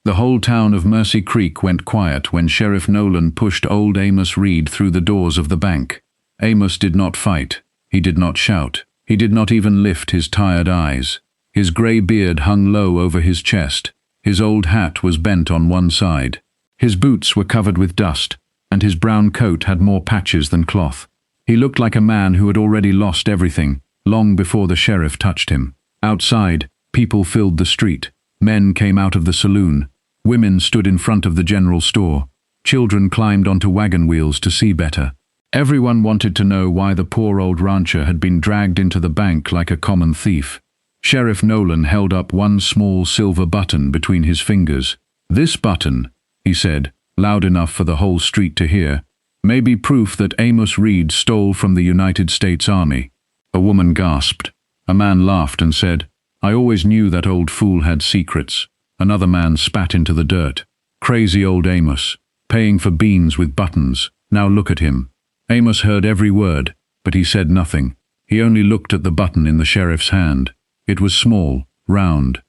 The whole town of Mercy Creek went quiet when Sheriff Nolan pushed old Amos Reed through the doors of the bank. Amos did not fight. He did not shout. He did not even lift his tired eyes. His grey beard hung low over his chest. His old hat was bent on one side. His boots were covered with dust, and his brown coat had more patches than cloth. He looked like a man who had already lost everything, long before the sheriff touched him. Outside, people filled the street. Men came out of the saloon. Women stood in front of the general store. Children climbed onto wagon wheels to see better. Everyone wanted to know why the poor old rancher had been dragged into the bank like a common thief. Sheriff Nolan held up one small silver button between his fingers. "This button," he said, loud enough for the whole street to hear, "may be proof that Amos Reed stole from the United States Army." A woman gasped. A man laughed and said, "I always knew that old fool had secrets." Another man spat into the dirt. "Crazy old Amos, paying for beans with buttons. Now look at him." Amos heard every word, but he said nothing. He only looked at the button in the sheriff's hand. It was small, round,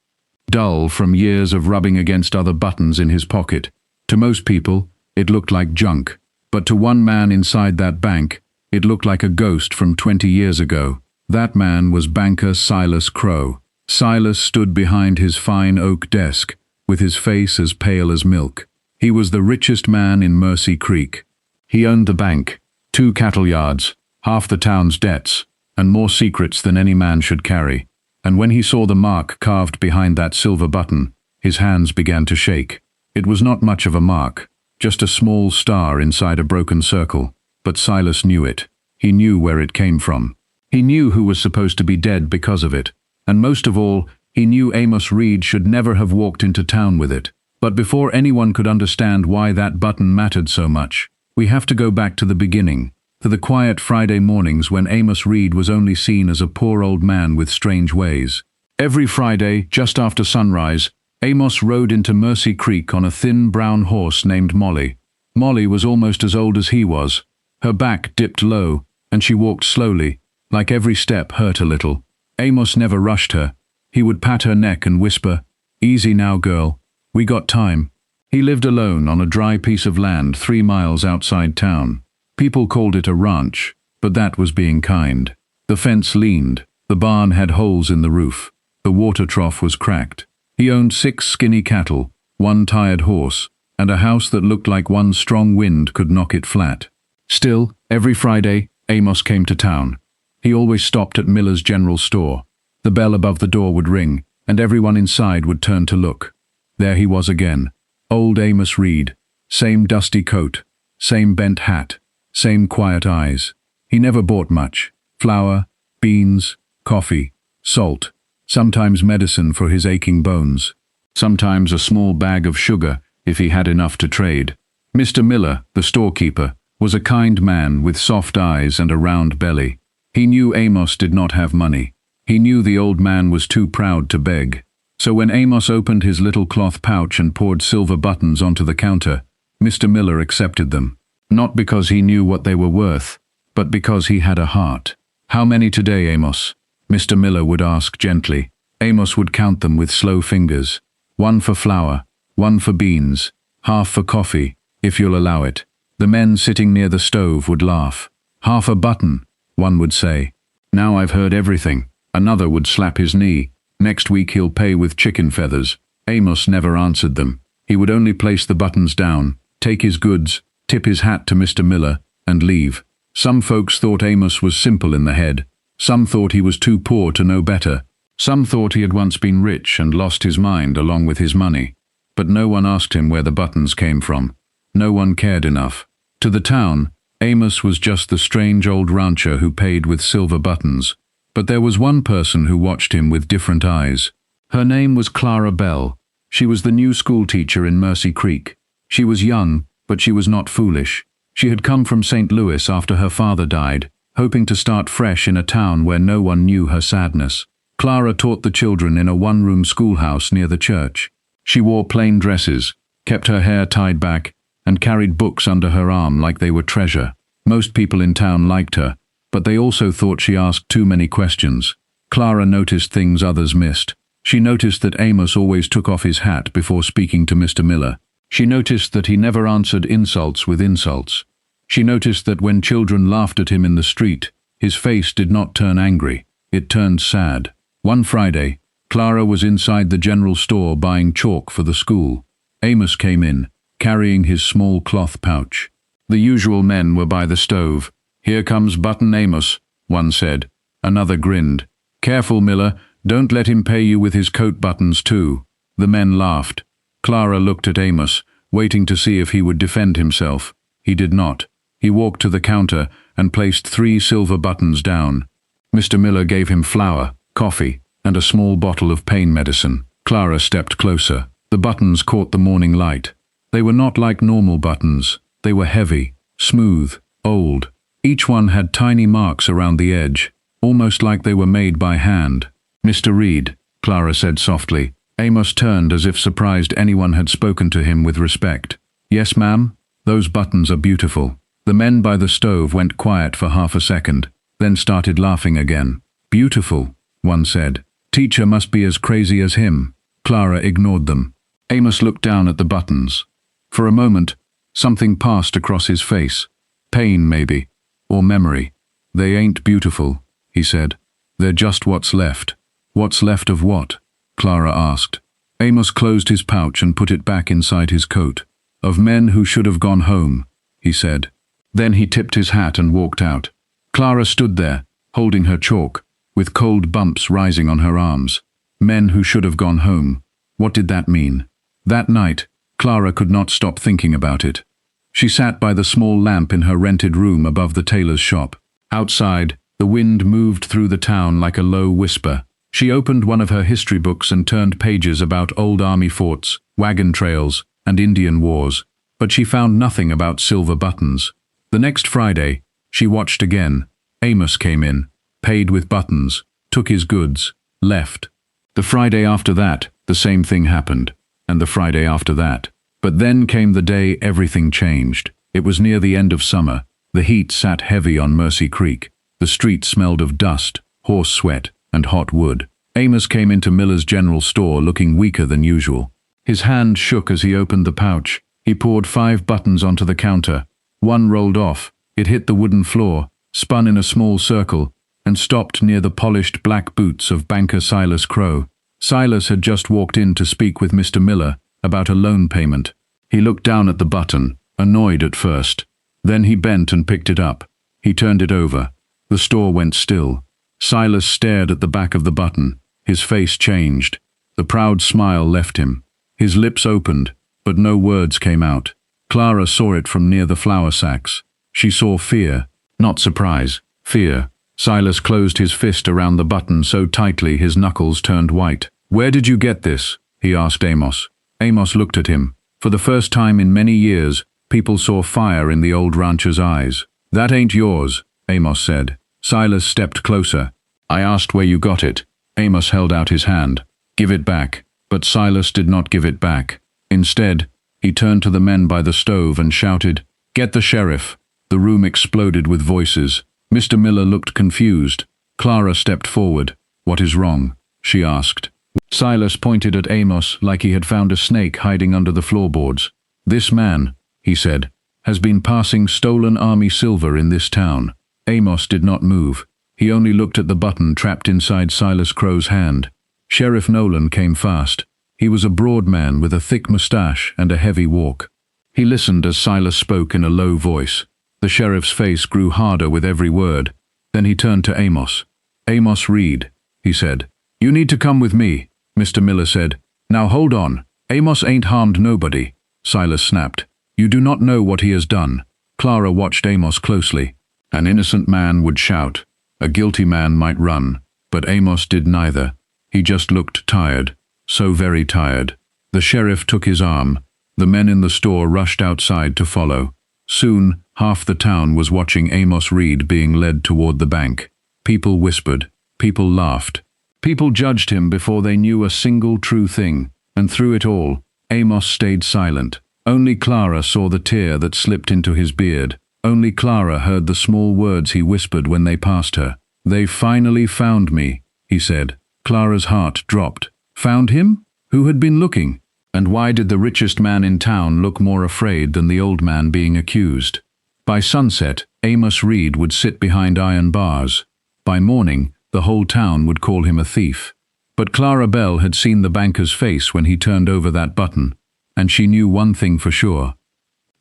dull from years of rubbing against other buttons in his pocket. To most people, it looked like junk, but to one man inside that bank, it looked like a ghost from 20 years ago. That man was banker Silas Crow. Silas stood behind his fine oak desk, with his face as pale as milk. He was the richest man in Mercy Creek. He owned the bank, 2 cattle yards, half the town's debts, and more secrets than any man should carry. And when he saw the mark carved behind that silver button, his hands began to shake. It was not much of a mark, just a small star inside a broken circle, but Silas knew it. He knew where it came from. He knew who was supposed to be dead because of it. And most of all, he knew Amos Reed should never have walked into town with it. But before anyone could understand why that button mattered so much, we have to go back to the beginning, to the quiet Friday mornings when Amos Reed was only seen as a poor old man with strange ways. Every Friday, just after sunrise, Amos rode into Mercy Creek on a thin brown horse named Molly. Molly was almost as old as he was. Her back dipped low, and she walked slowly, like every step hurt a little. Amos never rushed her. He would pat her neck and whisper, "Easy now, girl. We got time." He lived alone on a dry piece of land 3 miles outside town. People called it a ranch, but that was being kind. The fence leaned. The barn had holes in the roof. The water trough was cracked. He owned 6 skinny cattle, 1 tired horse, and a house that looked like one strong wind could knock it flat. Still, every Friday, Amos came to town. He always stopped at Miller's general store. The bell above the door would ring, and everyone inside would turn to look. There he was again, old Amos Reed, same dusty coat, same bent hat, same quiet eyes. He never bought much: flour, beans, coffee, salt, sometimes medicine for his aching bones, sometimes a small bag of sugar if he had enough to trade. Mr. Miller, the storekeeper, was a kind man with soft eyes and a round belly. He knew Amos did not have money. He knew the old man was too proud to beg. So when Amos opened his little cloth pouch and poured silver buttons onto the counter, Mr. Miller accepted them. Not because he knew what they were worth, but because he had a heart. "How many today, Amos?" Mr. Miller would ask gently. Amos would count them with slow fingers. 1 for flour, 1 for beans, half for coffee, if you'll allow it. The men sitting near the stove would laugh. "Half a button," one would say. "Now I've heard everything." Another would slap his knee. "Next week he'll pay with chicken feathers." Amos never answered them. He would only place the buttons down, take his goods, tip his hat to Mr. Miller, and leave. Some folks thought Amos was simple in the head. Some thought he was too poor to know better. Some thought he had once been rich and lost his mind along with his money. But no one asked him where the buttons came from. No one cared enough. To the town, Amos was just the strange old rancher who paid with silver buttons. But there was one person who watched him with different eyes. Her name was Clara Bell. She was the new schoolteacher in Mercy Creek. She was young, but she was not foolish. She had come from St. Louis after her father died, hoping to start fresh in a town where no one knew her sadness. Clara taught the children in a one-room schoolhouse near the church. She wore plain dresses, kept her hair tied back, and carried books under her arm like they were treasure. Most people in town liked her, but they also thought she asked too many questions. Clara noticed things others missed. She noticed that Amos always took off his hat before speaking to Mr. Miller. She noticed that he never answered insults with insults. She noticed that when children laughed at him in the street, his face did not turn angry, it turned sad. One Friday, Clara was inside the general store buying chalk for the school. Amos came in, carrying his small cloth pouch. The usual men were by the stove. "Here comes Button Amos," one said. Another grinned. "Careful, Miller, don't let him pay you with his coat buttons too." The men laughed. Clara looked at Amos, waiting to see if he would defend himself. He did not. He walked to the counter and placed 3 silver buttons down. Mr. Miller gave him flour, coffee, and a small bottle of pain medicine. Clara stepped closer. The buttons caught the morning light. They were not like normal buttons. They were heavy, smooth, old. Each one had tiny marks around the edge, almost like they were made by hand. "Mr. Reed," Clara said softly. Amos turned as if surprised anyone had spoken to him with respect. "Yes, ma'am? Those buttons are beautiful." The men by the stove went quiet for half a second, then started laughing again. "Beautiful," one said. "Teacher must be as crazy as him." Clara ignored them. Amos looked down at the buttons. For a moment, something passed across his face. Pain, maybe, or memory. "They ain't beautiful," he said. "They're just what's left." "What's left of what?" Clara asked. Amos closed his pouch and put it back inside his coat. "Of men who should have gone home," he said. Then he tipped his hat and walked out. Clara stood there, holding her chalk, with cold bumps rising on her arms. Men who should have gone home. What did that mean? That night, Clara could not stop thinking about it. She sat by the small lamp in her rented room above the tailor's shop. Outside, the wind moved through the town like a low whisper. She opened one of her history books and turned pages about old army forts, wagon trails, and Indian wars, but she found nothing about silver buttons. The next Friday, she watched again. Amos came in, paid with buttons, took his goods, left. The Friday after that, the same thing happened, and the Friday after that. But then came the day everything changed. It was near the end of summer. The heat sat heavy on Mercy Creek. The street smelled of dust, horse sweat, and hot wood. Amos came into Miller's general store looking weaker than usual. His hand shook as he opened the pouch. He poured 5 buttons onto the counter. One rolled off. It hit the wooden floor, spun in a small circle, and stopped near the polished black boots of banker Silas Crow. Silas had just walked in to speak with Mr. Miller about a loan payment. He looked down at the button, annoyed at first. Then he bent and picked it up. He turned it over. The store went still. Silas stared at the back of the button. His face changed. The proud smile left him. His lips opened, but no words came out. Clara saw it from near the flour sacks. She saw fear, not surprise, fear. Silas closed his fist around the button so tightly his knuckles turned white. "Where did you get this?" he asked Amos. Amos looked at him. For the first time in many years, people saw fire in the old rancher's eyes. "That ain't yours," Amos said. Silas stepped closer. "I asked where you got it." Amos held out his hand. "Give it back." But Silas did not give it back. Instead, he turned to the men by the stove and shouted, "Get the sheriff." The room exploded with voices. Mr. Miller looked confused. Clara stepped forward. "What is wrong?" she asked. Silas pointed at Amos like he had found a snake hiding under the floorboards. "This man," he said, "has been passing stolen army silver in this town." Amos did not move. He only looked at the button trapped inside Silas Crow's hand. Sheriff Nolan came fast. He was a broad man with a thick mustache and a heavy walk. He listened as Silas spoke in a low voice. The sheriff's face grew harder with every word. Then he turned to Amos. "Amos Reed," he said. "You need to come with me," Mr. Miller said. "Now hold on. Amos ain't harmed nobody," Silas snapped. "You do not know what he has done." Clara watched Amos closely. An innocent man would shout. A guilty man might run. But Amos did neither. He just looked tired. So very tired. The sheriff took his arm. The men in the store rushed outside to follow. Soon, half the town was watching Amos Reed being led toward the bank. People whispered. People laughed. People judged him before they knew a single true thing. And through it all, Amos stayed silent. Only Clara saw the tear that slipped into his beard. Only Clara heard the small words he whispered when they passed her. "They finally found me," he said. Clara's heart dropped. Found him? Who had been looking? And why did the richest man in town look more afraid than the old man being accused? By sunset, Amos Reed would sit behind iron bars. By morning, the whole town would call him a thief. But Clara Bell had seen the banker's face when he turned over that button, and she knew one thing for sure.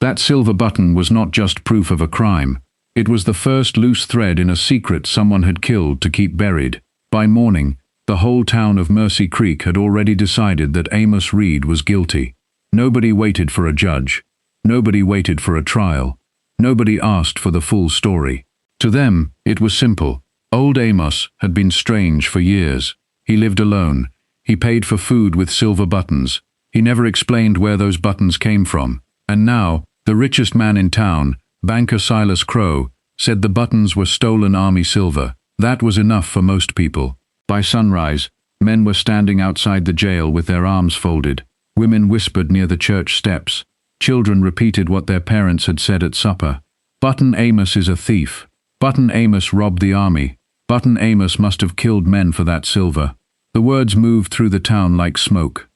That silver button was not just proof of a crime. It was the first loose thread in a secret someone had killed to keep buried. By morning, the whole town of Mercy Creek had already decided that Amos Reed was guilty. Nobody waited for a judge. Nobody waited for a trial. Nobody asked for the full story. To them, it was simple. Old Amos had been strange for years. He lived alone. He paid for food with silver buttons. He never explained where those buttons came from. And now, the richest man in town, banker Silas Crow, said the buttons were stolen army silver. That was enough for most people. By sunrise, men were standing outside the jail with their arms folded. Women whispered near the church steps. Children repeated what their parents had said at supper. Button Amos is a thief. Button Amos robbed the army. Button Amos must have killed men for that silver. The words moved through the town like smoke.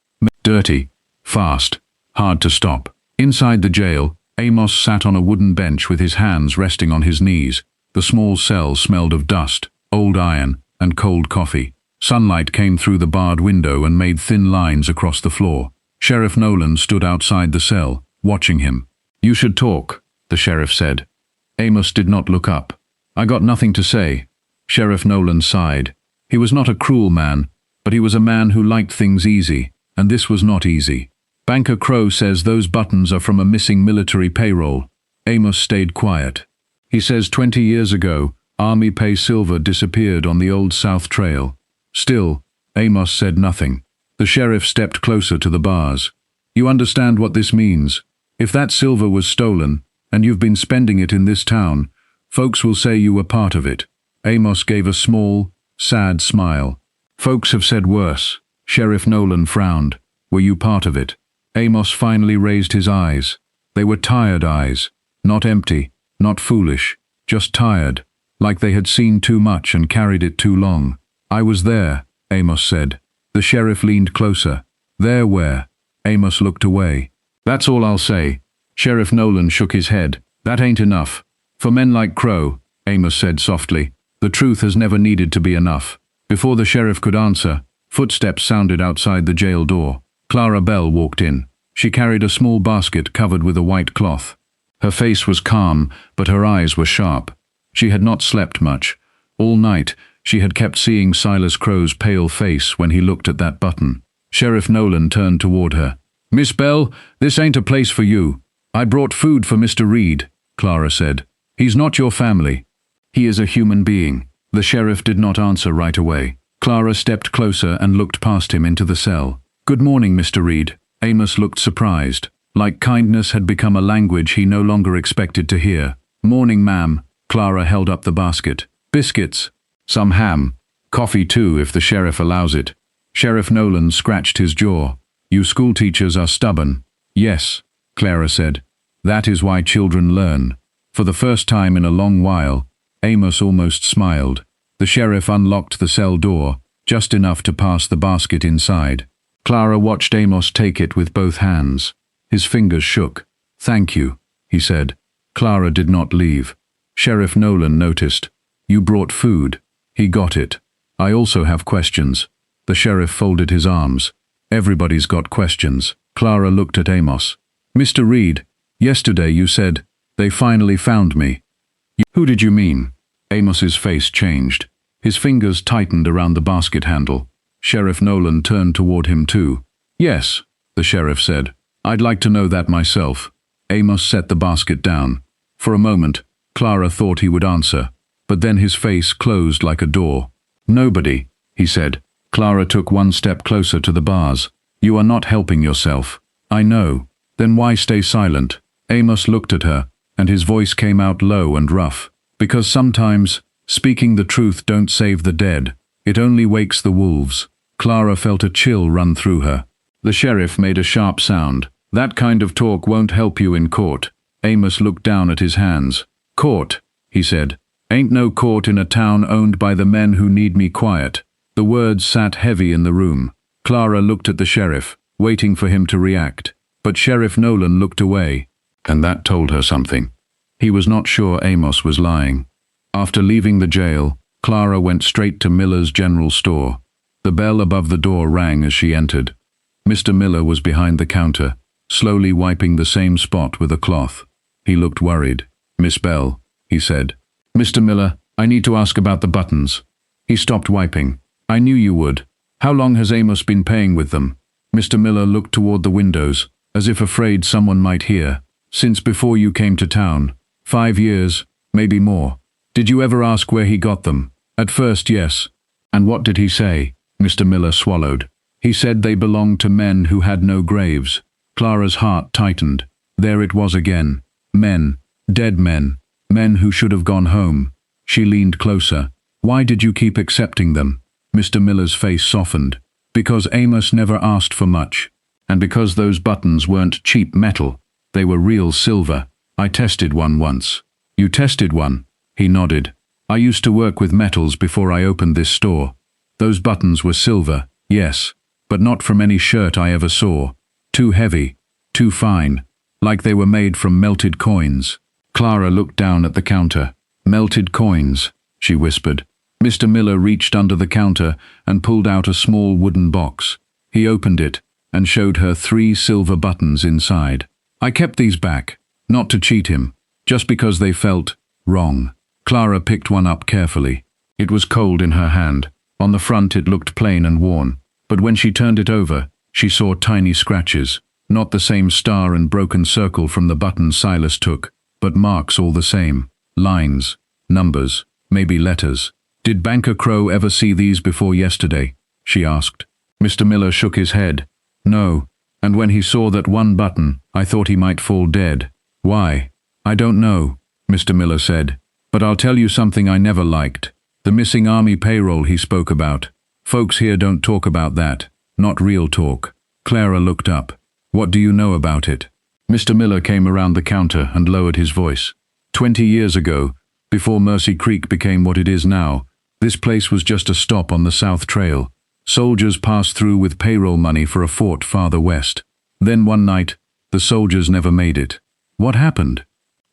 Dirty, fast, hard to stop. Inside the jail, Amos sat on a wooden bench with his hands resting on his knees. The small cell smelled of dust, old iron, and cold coffee. Sunlight came through the barred window and made thin lines across the floor. Sheriff Nolan stood outside the cell, watching him. "You should talk," the sheriff said. Amos did not look up. "I got nothing to say." Sheriff Nolan sighed. He was not a cruel man, but he was a man who liked things easy, and this was not easy. "Banker Crow says those buttons are from a missing military payroll." Amos stayed quiet. "He says 20 years ago, Army pay silver disappeared on the old South Trail." Still, Amos said nothing. The sheriff stepped closer to the bars. "You understand what this means? If that silver was stolen, and you've been spending it in this town, folks will say you were part of it." Amos gave a small, sad smile. "Folks have said worse." Sheriff Nolan frowned. "Were you part of it?" Amos finally raised his eyes. They were tired eyes, not empty, not foolish, just tired, like they had seen too much and carried it too long. "I was there," Amos said. The sheriff leaned closer. "There where?" Amos looked away. "That's all I'll say." Sheriff Nolan shook his head. "That ain't enough. For men like Crow," Amos said softly, "the truth has never needed to be enough." Before the sheriff could answer, footsteps sounded outside the jail door. Clara Bell walked in. She carried a small basket covered with a white cloth. Her face was calm, but her eyes were sharp. She had not slept much. All night, she had kept seeing Silas Crow's pale face when he looked at that button. Sheriff Nolan turned toward her. "Miss Bell, this ain't a place for you. I brought food for Mr. Reed," Clara said. "He's not your family. He is a human being." The sheriff did not answer right away. Clara stepped closer and looked past him into the cell. "Good morning, Mr. Reed." Amos looked surprised. Like kindness had become a language he no longer expected to hear. "Morning, ma'am." Clara held up the basket. "Biscuits. Some ham. Coffee too, if the sheriff allows it." Sheriff Nolan scratched his jaw. "You schoolteachers are stubborn." "Yes," Clara said. "That is why children learn." For the first time in a long while, Amos almost smiled. The sheriff unlocked the cell door, just enough to pass the basket inside. Clara watched Amos take it with both hands. His fingers shook. "Thank you," he said. Clara did not leave. Sheriff Nolan noticed. "You brought food." He got it. "I also have questions." The sheriff folded his arms. "Everybody's got questions." Clara looked at Amos. "Mr. Reed, yesterday you said, 'They finally found me.' Who did you mean?" Amos's face changed. His fingers tightened around the basket handle. Sheriff Nolan turned toward him too. "Yes," the sheriff said. "I'd like to know that myself." Amos set the basket down. For a moment, Clara thought he would answer, but then his face closed like a door. "Nobody," he said. Clara took one step closer to the bars. "You are not helping yourself." "I know. Then why stay silent?" Amos looked at her, and his voice came out low and rough. "Because sometimes, speaking the truth don't save the dead. It only wakes the wolves." Clara felt a chill run through her. The sheriff made a sharp sound. "That kind of talk won't help you in court." Amos looked down at his hands. "Court," he said. "Ain't no court in a town owned by the men who need me quiet." The words sat heavy in the room. Clara looked at the sheriff, waiting for him to react, but Sheriff Nolan looked away, and that told her something. He was not sure Amos was lying. After leaving the jail, Clara went straight to Miller's general store. The bell above the door rang as she entered. Mr. Miller was behind the counter, slowly wiping the same spot with a cloth. He looked worried. "Miss Bell," he said. "Mr. Miller, I need to ask about the buttons." He stopped wiping. "I knew you would. How long has Amos been paying with them?" Mr. Miller looked toward the windows, as if afraid someone might hear. "Since before you came to town. 5 years, maybe more." "Did you ever ask where he got them?" "At first, yes." "And what did he say?" Mr. Miller swallowed. "He said they belonged to men who had no graves." Clara's heart tightened. There it was again. Men. Dead men. Men who should have gone home. She leaned closer. "Why did you keep accepting them?" Mr. Miller's face softened. "Because Amos never asked for much. And because those buttons weren't cheap metal. They were real silver. I tested one once." "You tested one?" He nodded. "I used to work with metals before I opened this store. Those buttons were silver, yes, but not from any shirt I ever saw. Too heavy, too fine, like they were made from melted coins." Clara looked down at the counter. "Melted coins," she whispered. Mr. Miller reached under the counter and pulled out a small wooden box. He opened it and showed her 3 silver buttons inside. "I kept these back, not to cheat him, just because they felt wrong." Clara picked one up carefully. It was cold in her hand. On the front it looked plain and worn, but when she turned it over, she saw tiny scratches, not the same star and broken circle from the button Silas took, but marks all the same. Lines, numbers, maybe letters. "Did Banker Crow ever see these before yesterday?" she asked. Mr. Miller shook his head. "No, and when he saw that one button, I thought he might fall dead." "Why?" "I don't know," Mr. Miller said, "but I'll tell you something I never liked. The missing army payroll he spoke about. Folks here don't talk about that, not real talk." Clara looked up. "What do you know about it?" Mr. Miller came around the counter and lowered his voice. 20 years ago, before Mercy Creek became what it is now, this place was just a stop on the South Trail. Soldiers passed through with payroll money for a fort farther west. Then one night, the soldiers never made it. What happened?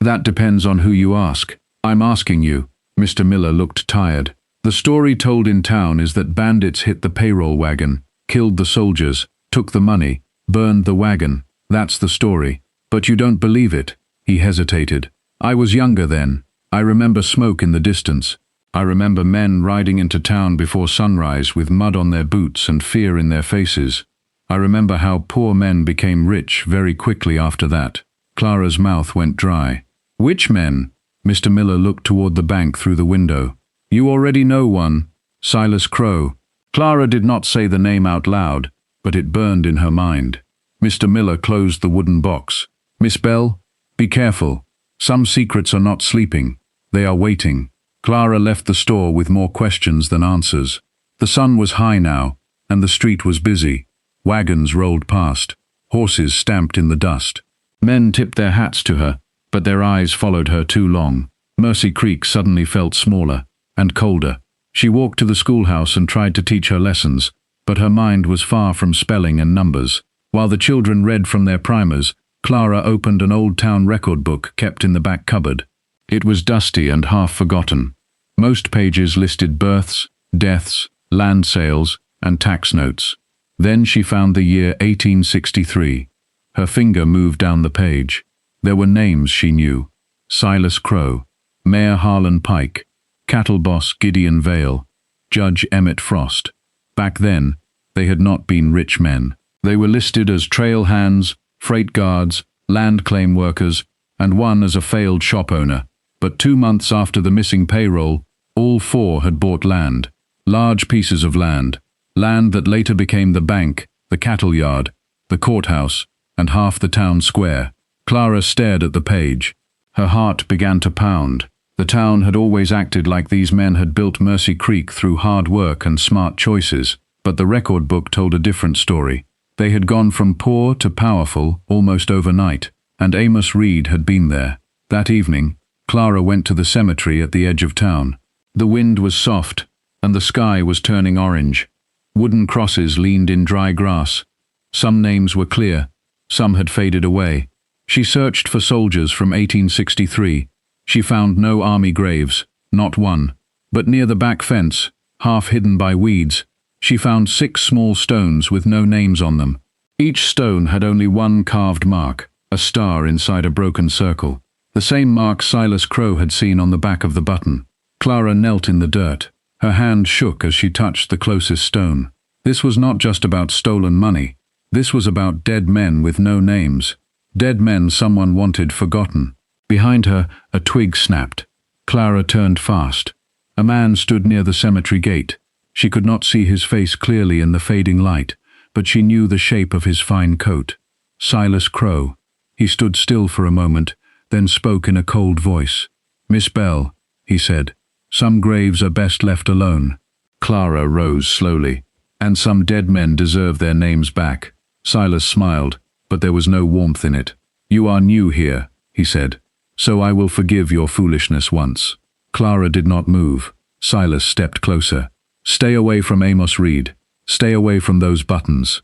That depends on who you ask. I'm asking you. Mr. Miller looked tired. The story told in town is that bandits hit the payroll wagon, killed the soldiers, took the money, burned the wagon. That's the story. But you don't believe it. He hesitated. I was younger then. I remember smoke in the distance. I remember men riding into town before sunrise with mud on their boots and fear in their faces. I remember how poor men became rich very quickly after that. Clara's mouth went dry. Which men? Mr. Miller looked toward the bank through the window. You already know one. Silas Crow. Clara did not say the name out loud, but it burned in her mind. Mr. Miller closed the wooden box. Miss Bell, be careful. Some secrets are not sleeping. They are waiting. Clara left the store with more questions than answers. The sun was high now, and the street was busy. Wagons rolled past. Horses stamped in the dust. Men tipped their hats to her, but their eyes followed her too long. Mercy Creek suddenly felt smaller and colder. She walked to the schoolhouse and tried to teach her lessons, but her mind was far from spelling and numbers. While the children read from their primers, Clara opened an old town record book kept in the back cupboard. It was dusty and half forgotten. Most pages listed births, deaths, land sales, and tax notes. Then she found the year 1863. Her finger moved down the page. There were names she knew. Silas Crow, Mayor Harlan Pike, cattle boss Gideon Vale, Judge Emmett Frost. Back then, they had not been rich men. They were listed as trail hands, freight guards, land claim workers, and one as a failed shop owner. But 2 months after the missing payroll, all 4 had bought land. Large pieces of land. Land that later became the bank, the cattle yard, the courthouse, and half the town square. Clara stared at the page. Her heart began to pound. The town had always acted like these men had built Mercy Creek through hard work and smart choices, but the record book told a different story. They had gone from poor to powerful almost overnight, and Amos Reed had been there. That evening, Clara went to the cemetery at the edge of town. The wind was soft, and the sky was turning orange. Wooden crosses leaned in dry grass. Some names were clear, some had faded away. She searched for soldiers from 1863. She found no army graves, not one. But near the back fence, half hidden by weeds, she found 6 small stones with no names on them. Each stone had only one carved mark, a star inside a broken circle. The same mark Silas Crowe had seen on the back of the button. Clara knelt in the dirt. Her hand shook as she touched the closest stone. This was not just about stolen money. This was about dead men with no names. Dead men someone wanted forgotten. Behind her, a twig snapped. Clara turned fast. A man stood near the cemetery gate. She could not see his face clearly in the fading light, but she knew the shape of his fine coat. Silas Crowe. He stood still for a moment, then spoke in a cold voice. "Miss Bell," he said, "some graves are best left alone." Clara rose slowly. "And some dead men deserve their names back." Silas smiled, but there was no warmth in it. "You are new here," he said, "so I will forgive your foolishness once." Clara did not move. Silas stepped closer. "Stay away from Amos Reed. Stay away from those buttons.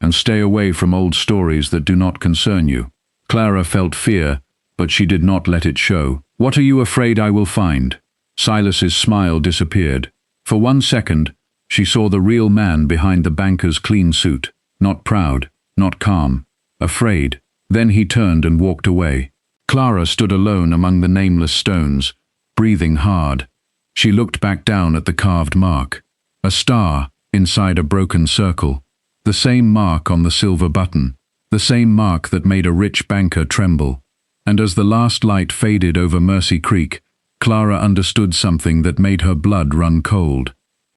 And stay away from old stories that do not concern you." Clara felt fear, but she did not let it show. "What are you afraid I will find?" Silas's smile disappeared. For 1 second, she saw the real man behind the banker's clean suit. Not proud, not calm, afraid. Then he turned and walked away. Clara stood alone among the nameless stones, breathing hard. She looked back down at the carved mark. A star inside a broken circle. The same mark on the silver button. The same mark that made a rich banker tremble. And as the last light faded over Mercy Creek, Clara understood something that made her blood run cold.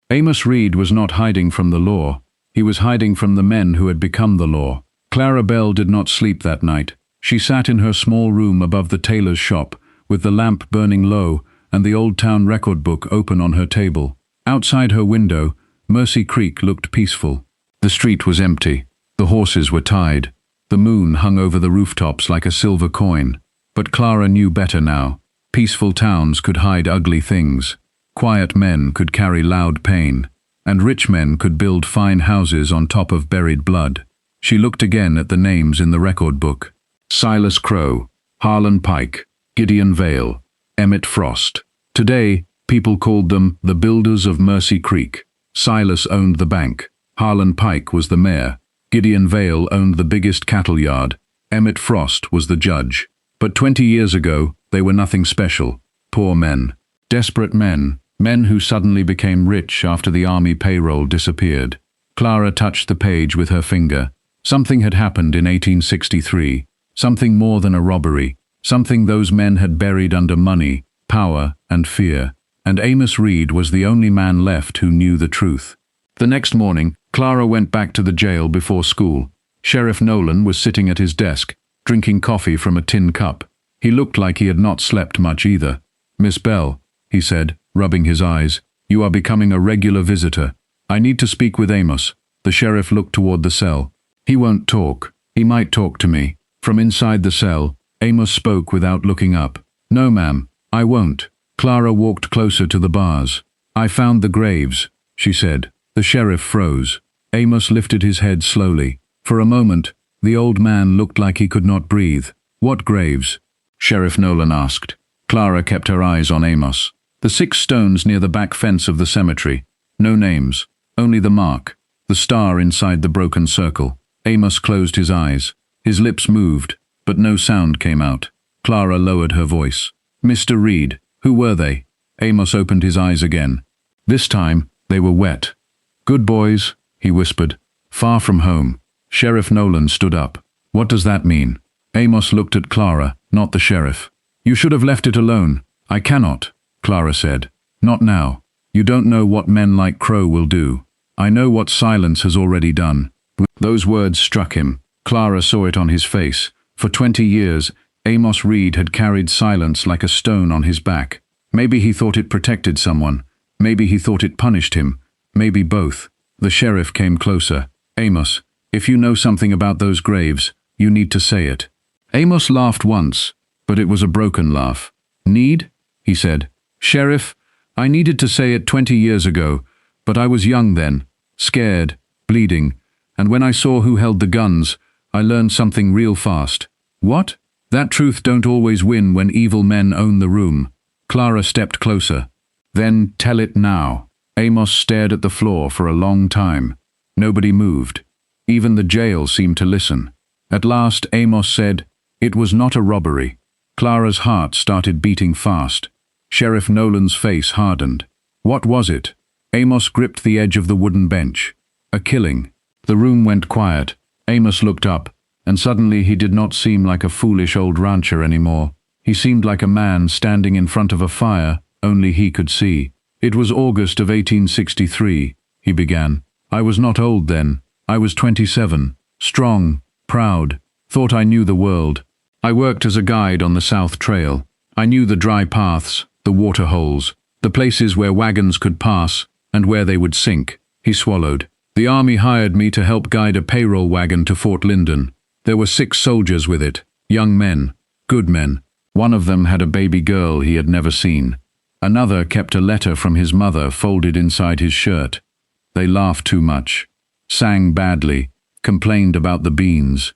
Amos Reed was not hiding from the law. He was hiding from the men who had become the law. Clara Bell did not sleep that night. She sat in her small room above the tailor's shop, with the lamp burning low and the Old Town record book open on her table. Outside her window, Mercy Creek looked peaceful. The street was empty. The horses were tied. The moon hung over the rooftops like a silver coin. But Clara knew better now. Peaceful towns could hide ugly things. Quiet men could carry loud pain. And rich men could build fine houses on top of buried blood. She looked again at the names in the record book. Silas Crowe, Harlan Pike, Gideon Vale, Emmett Frost. Today, people called them the builders of Mercy Creek. Silas owned the bank. Harlan Pike was the mayor. Gideon Vale owned the biggest cattle yard. Emmett Frost was the judge. But 20 years ago, they were nothing special. Poor men. Desperate men. Men who suddenly became rich after the army payroll disappeared. Clara touched the page with her finger. Something had happened in 1863. Something more than a robbery. Something those men had buried under money, power, and fear. And Amos Reed was the only man left who knew the truth. The next morning, Clara went back to the jail before school. Sheriff Nolan was sitting at his desk, drinking coffee from a tin cup. He looked like he had not slept much either. "Miss Bell," he said, rubbing his eyes, "you are becoming a regular visitor. I need to speak with Amos." The sheriff looked toward the cell. "He won't talk. He might talk to me." From inside the cell, Amos spoke without looking up. "No, ma'am, I won't." Clara walked closer to the bars. "I found the graves," she said. The sheriff froze. Amos lifted his head slowly. For a moment, the old man looked like he could not breathe. "What graves?" Sheriff Nolan asked. Clara kept her eyes on Amos. "The 6 stones near the back fence of the cemetery. No names, only the mark, the star inside the broken circle." Amos closed his eyes. His lips moved, but no sound came out. Clara lowered her voice. "Mr. Reed, who were they?" Amos opened his eyes again. This time, they were wet. "Good boys," he whispered. "Far from home." Sheriff Nolan stood up. "What does that mean?" Amos looked at Clara, not the sheriff. "You should have left it alone." "I cannot," Clara said. "Not now. You don't know what men like Crowe will do. I know what silence has already done." Those words struck him. Clara saw it on his face. For 20 years, Amos Reed had carried silence like a stone on his back. Maybe he thought it protected someone. Maybe he thought it punished him. Maybe both. The sheriff came closer. "Amos, if you know something about those graves, you need to say it." Amos laughed once, but it was a broken laugh. "Need?" he said. "Sheriff, I needed to say it 20 years ago, but I was young then. scared, bleeding, and when I saw who held the guns, I learned something real fast. What? That truth don't always win when evil men own the room. Clara stepped closer. Then tell it now. Amos stared at the floor for a long time. Nobody moved. Even the jail seemed to listen. At last Amos said, "It was not a robbery." Clara's heart started beating fast. Sheriff Nolan's face hardened. What was it? Amos gripped the edge of the wooden bench. A killing. The room went quiet. Amos looked up, and suddenly he did not seem like a foolish old rancher anymore. He seemed like a man standing in front of a fire only he could see. "It was August of 1863, he began. "I was not old then. I was 27, strong, proud, thought I knew the world. I worked as a guide on the South Trail. I knew the dry paths, the water holes, the places where wagons could pass and where they would sink." He swallowed. "The army hired me to help guide a payroll wagon to Fort Lyndon. There were 6 soldiers with it, young men, good men. One of them had a baby girl he had never seen. Another kept a letter from his mother folded inside his shirt. They laughed too much, sang badly, complained about the beans.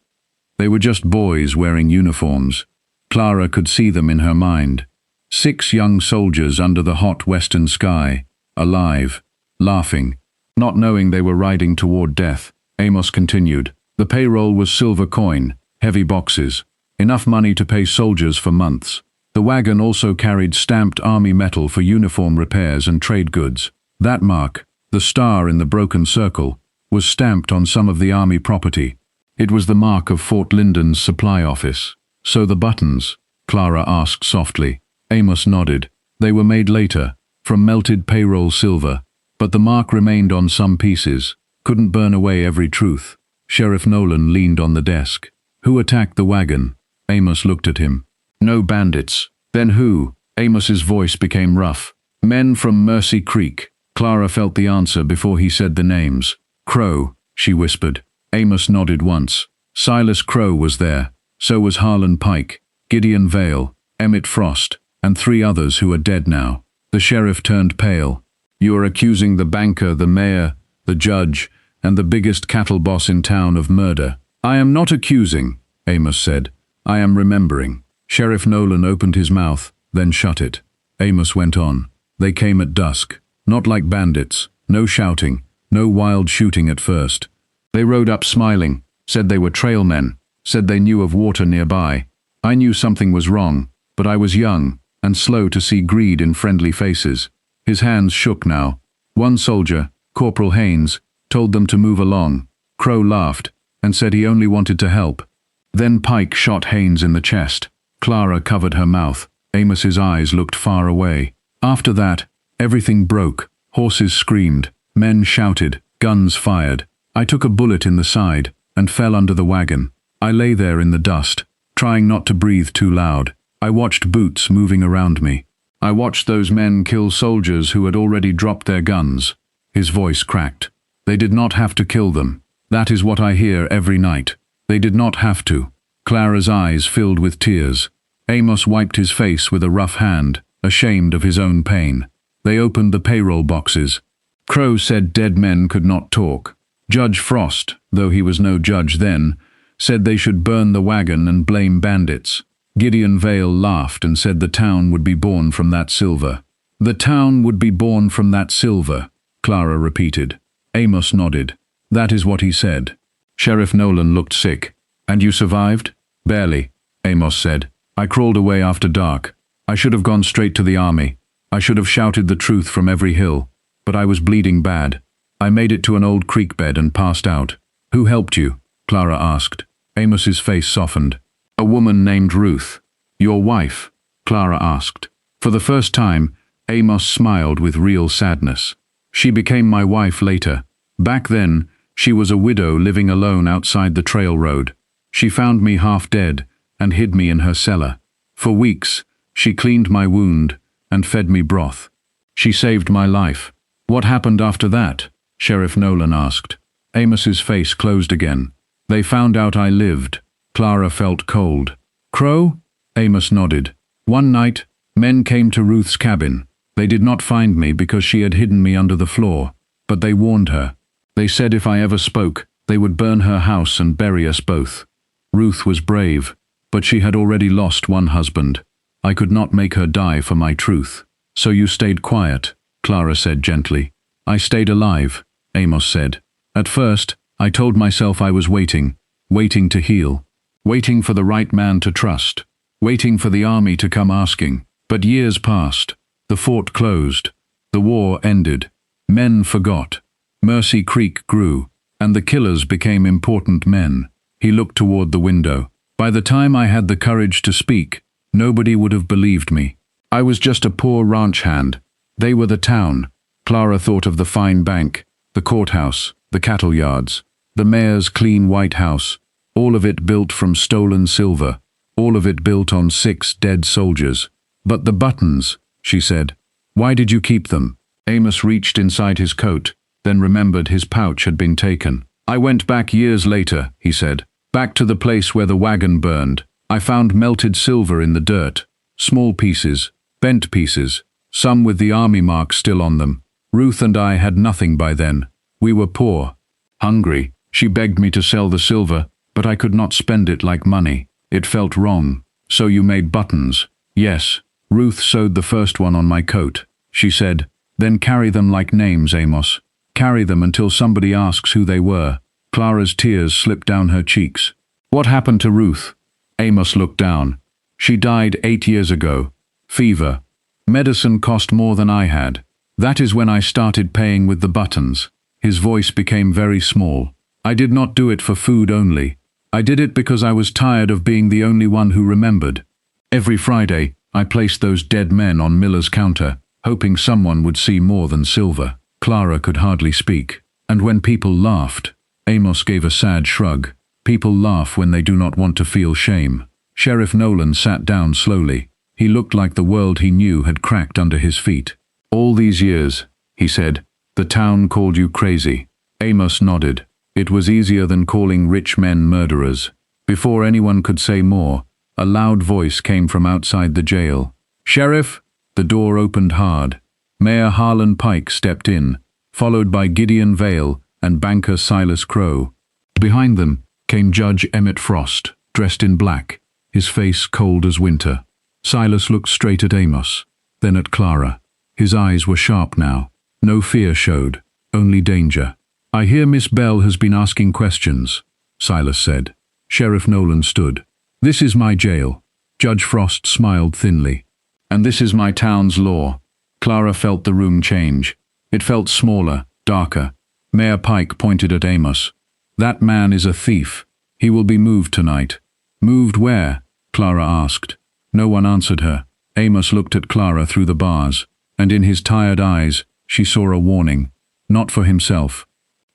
They were just boys wearing uniforms. Clara could see them in her mind. 6 young soldiers under the hot western sky, alive, laughing, not knowing they were riding toward death." Amos continued. "The payroll was silver coin, heavy boxes, enough money to pay soldiers for months. The wagon also carried stamped army metal for uniform repairs and trade goods. That mark, the star in the broken circle, was stamped on some of the army property. It was the mark of Fort Lyndon's supply office." "So the buttons?" Clara asked softly. Amos nodded. "They were made later, from melted payroll silver, but the mark remained on some pieces, couldn't burn away every truth." Sheriff Nolan leaned on the desk. "Who attacked the wagon?" Amos looked at him. "No bandits." "Then who?" Amos's voice became rough. "Men from Mercy Creek." Clara felt the answer before he said the names. "Crow," she whispered. Amos nodded once. "Silas Crow was there. So was Harlan Pike, Gideon Vale, Emmett Frost, and 3 others who are dead now." The sheriff turned pale. "You are accusing the banker, the mayor, the judge, and the biggest cattle boss in town of murder." "I am not accusing," Amos said. "I am remembering." Sheriff Nolan opened his mouth, then shut it. Amos went on. "They came at dusk. Not like bandits. No shouting. No wild shooting at first. They rode up smiling, said they were trailmen, said they knew of water nearby. I knew something was wrong, but I was young and slow to see greed in friendly faces." His hands shook now. "One soldier, Corporal Haynes, told them to move along. Crow laughed and said he only wanted to help. Then Pike shot Haynes in the chest." Clara covered her mouth. Amos's eyes looked far away. "After that, everything broke. Horses screamed, men shouted, guns fired. I took a bullet in the side and fell under the wagon. I lay there in the dust, trying not to breathe too loud. I watched boots moving around me. I watched those men kill soldiers who had already dropped their guns." His voice cracked. "They did not have to kill them. That is what I hear every night. They did not have to." Clara's eyes filled with tears. Amos wiped his face with a rough hand, ashamed of his own pain. They opened the payroll boxes. Crow said dead men could not talk. Judge Frost, though he was no judge then, said they should burn the wagon and blame bandits. Gideon Vale laughed and said the town would be born from that silver. "The town would be born from that silver," Clara repeated. Amos nodded. "That is what he said." Sheriff Nolan looked sick. "And you survived?" "Barely," Amos said. "I crawled away after dark. I should have gone straight to the army. I should have shouted the truth from every hill. But I was bleeding bad. I made it to an old creek bed and passed out." "Who helped you?" Clara asked. Amos's face softened. "A woman named Ruth." "Your wife?" Clara asked. For the first time, Amos smiled with real sadness. "She became my wife later. Back then, she was a widow living alone outside the trail road. She found me half dead and hid me in her cellar. For weeks, she cleaned my wound and fed me broth. She saved my life." "What happened after that?" Sheriff Nolan asked. Amos's face closed again. "They found out I lived." Clara felt cold. "Crow?" Amos nodded. "One night, men came to Ruth's cabin. They did not find me because she had hidden me under the floor, but they warned her. They said if I ever spoke, they would burn her house and bury us both. Ruth was brave, but she had already lost one husband. I could not make her die for my truth. So you stayed quiet, Clara said gently. I stayed alive, Amos said. At first, I told myself I was waiting to heal, waiting for the right man to trust, waiting for the army to come asking. But years passed. The fort closed. The war ended. Men forgot. Mercy Creek grew, and the killers became important men. He looked toward the window. By the time I had the courage to speak, nobody would have believed me. I was just a poor ranch hand. They were the town. Clara thought of the fine bank, the courthouse, the cattle yards, the mayor's clean white house, all of it built from stolen silver, all of it built on 6 dead soldiers. But the buttons, she said. Why did you keep them? Amos reached inside his coat, then remembered his pouch had been taken. I went back years later, he said, back to the place where the wagon burned. I found melted silver in the dirt, small pieces, bent pieces, some with the army mark still on them. Ruth and I had nothing by then. We were poor, hungry. She begged me to sell the silver, but I could not spend it like money. It felt wrong. So you made buttons? Yes. Ruth sewed the first one on my coat. She said, then carry them like names, Amos. Carry them until somebody asks who they were. Clara's tears slipped down her cheeks. What happened to Ruth? Amos looked down. She died 8 years ago. Fever. Medicine cost more than I had. That is when I started paying with the buttons. His voice became very small. I did not do it for food only. I did it because I was tired of being the only one who remembered. Every Friday, I placed those dead men on Miller's counter, hoping someone would see more than silver. Clara could hardly speak. And when people laughed, Amos gave a sad shrug. People laugh when they do not want to feel shame. Sheriff Nolan sat down slowly. He looked like the world he knew had cracked under his feet. All these years, he said, the town called you crazy. Amos nodded. It was easier than calling rich men murderers. Before anyone could say more, a loud voice came from outside the jail. Sheriff! The door opened hard. Mayor Harlan Pike stepped in, followed by Gideon Vale and banker Silas Crow. Behind them came Judge Emmett Frost, dressed in black, his face cold as winter. Silas looked straight at Amos, then at Clara. His eyes were sharp now. No fear showed, only danger. I hear Miss Bell has been asking questions, Silas said. Sheriff Nolan stood. This is my jail. Judge Frost smiled thinly. And this is my town's law. Clara felt the room change. It felt smaller, darker. Mayor Pike pointed at Amos. That man is a thief. He will be moved tonight. Moved where? Clara asked. No one answered her. Amos looked at Clara through the bars, and in his tired eyes, she saw a warning. Not for himself.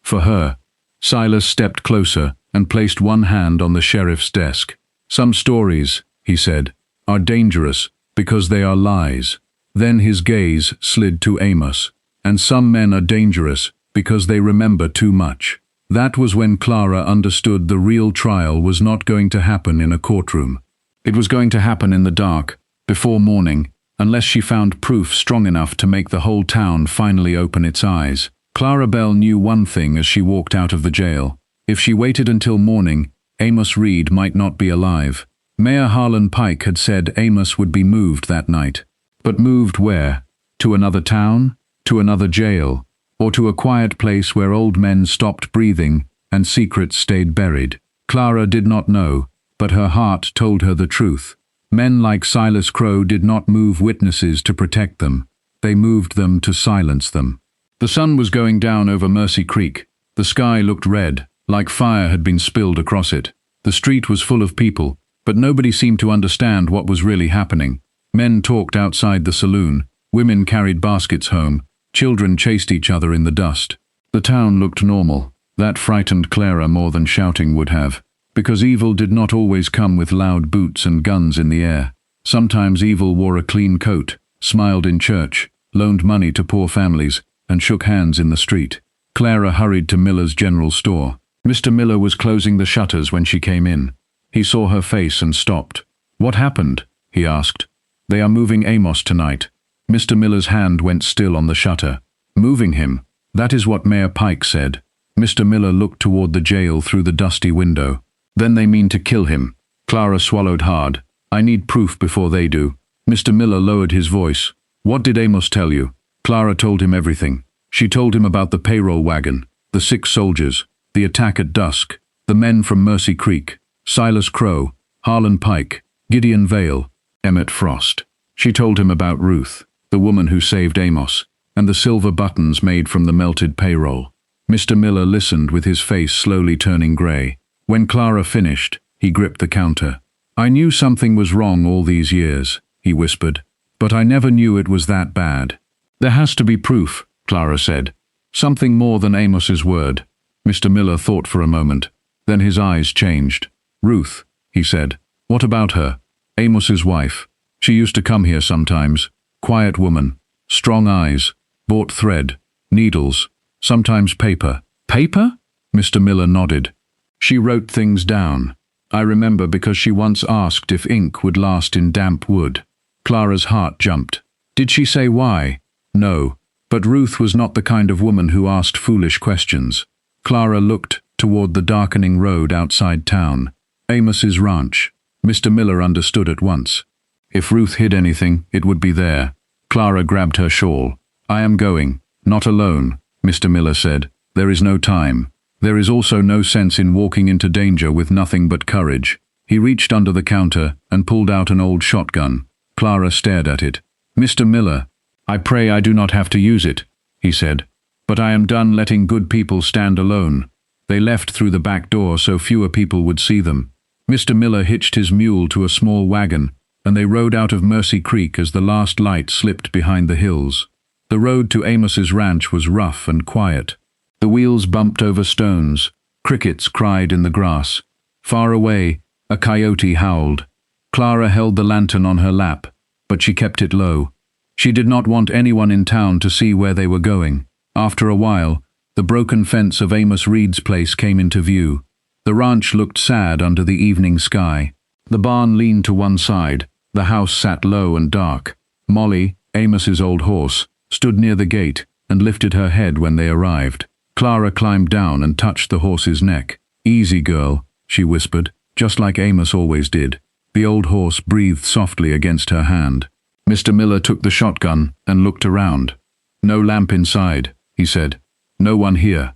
For her. Silas stepped closer and placed one hand on the sheriff's desk. Some stories, he said, are dangerous because they are lies. Then his gaze slid to Amos. And some men are dangerous because they remember too much. That was when Clara understood the real trial was not going to happen in a courtroom. It was going to happen in the dark, before morning, unless she found proof strong enough to make the whole town finally open its eyes. Clara Bell knew one thing as she walked out of the jail. If she waited until morning, Amos Reed might not be alive. Mayor Harlan Pike had said Amos would be moved that night. But moved where? To another town? To another jail? Or to a quiet place where old men stopped breathing and secrets stayed buried? Clara did not know, but her heart told her the truth. Men like Silas Crow did not move witnesses to protect them. They moved them to silence them. The sun was going down over Mercy Creek. The sky looked red, like fire had been spilled across it. The street was full of people, but nobody seemed to understand what was really happening. Men talked outside the saloon. Women carried baskets home. Children chased each other in the dust. The town looked normal. That frightened Clara more than shouting would have. Because evil did not always come with loud boots and guns in the air. Sometimes evil wore a clean coat, smiled in church, loaned money to poor families, and shook hands in the street. Clara hurried to Miller's general store. Mr. Miller was closing the shutters when she came in. He saw her face and stopped. What happened? He asked. They are moving Amos tonight. Mr. Miller's hand went still on the shutter. Moving him? That is what Mayor Pike said. Mr. Miller looked toward the jail through the dusty window. Then they mean to kill him. Clara swallowed hard. I need proof before they do. Mr. Miller lowered his voice. What did Amos tell you? Clara told him everything. She told him about the payroll wagon, the 6 soldiers, the attack at dusk, the men from Mercy Creek, Silas Crow, Harlan Pike, Gideon Vale, Emmett Frost. She told him about Ruth, the woman who saved Amos, and the silver buttons made from the melted payroll. Mr. Miller listened with his face slowly turning grey. When Clara finished, he gripped the counter. I knew something was wrong all these years, he whispered, but I never knew it was that bad. There has to be proof, Clara said. Something more than Amos's word. Mr. Miller thought for a moment. Then his eyes changed. Ruth, he said. What about her? Amos's wife. She used to come here sometimes. Quiet woman. Strong eyes. Bought thread. Needles. Sometimes paper. Paper? Mr. Miller nodded. She wrote things down. I remember because she once asked if ink would last in damp wood. Clara's heart jumped. Did she say why? No. But Ruth was not the kind of woman who asked foolish questions. Clara looked toward the darkening road outside town. Amos's ranch. Mr. Miller understood at once. If Ruth hid anything, it would be there. Clara grabbed her shawl. I am going. Not alone, Mr. Miller said. There is no time. There is also no sense in walking into danger with nothing but courage. He reached under the counter and pulled out an old shotgun. Clara stared at it. Mr. Miller, I pray I do not have to use it, he said. But I am done letting good people stand alone. They left through the back door so fewer people would see them. Mr. Miller hitched his mule to a small wagon, and they rode out of Mercy Creek as the last light slipped behind the hills. The road to Amos's ranch was rough and quiet. The wheels bumped over stones. Crickets cried in the grass. Far away, a coyote howled. Clara held the lantern on her lap, but she kept it low. She did not want anyone in town to see where they were going. After a while, the broken fence of Amos Reed's place came into view. The ranch looked sad under the evening sky. The barn leaned to one side. The house sat low and dark. Molly, Amos's old horse, stood near the gate and lifted her head when they arrived. Clara climbed down and touched the horse's neck. Easy, girl, she whispered, just like Amos always did. The old horse breathed softly against her hand. Mr. Miller took the shotgun and looked around. No lamp inside, he said. No one here.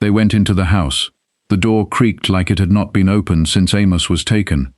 They went into the house. The door creaked like it had not been opened since Amos was taken.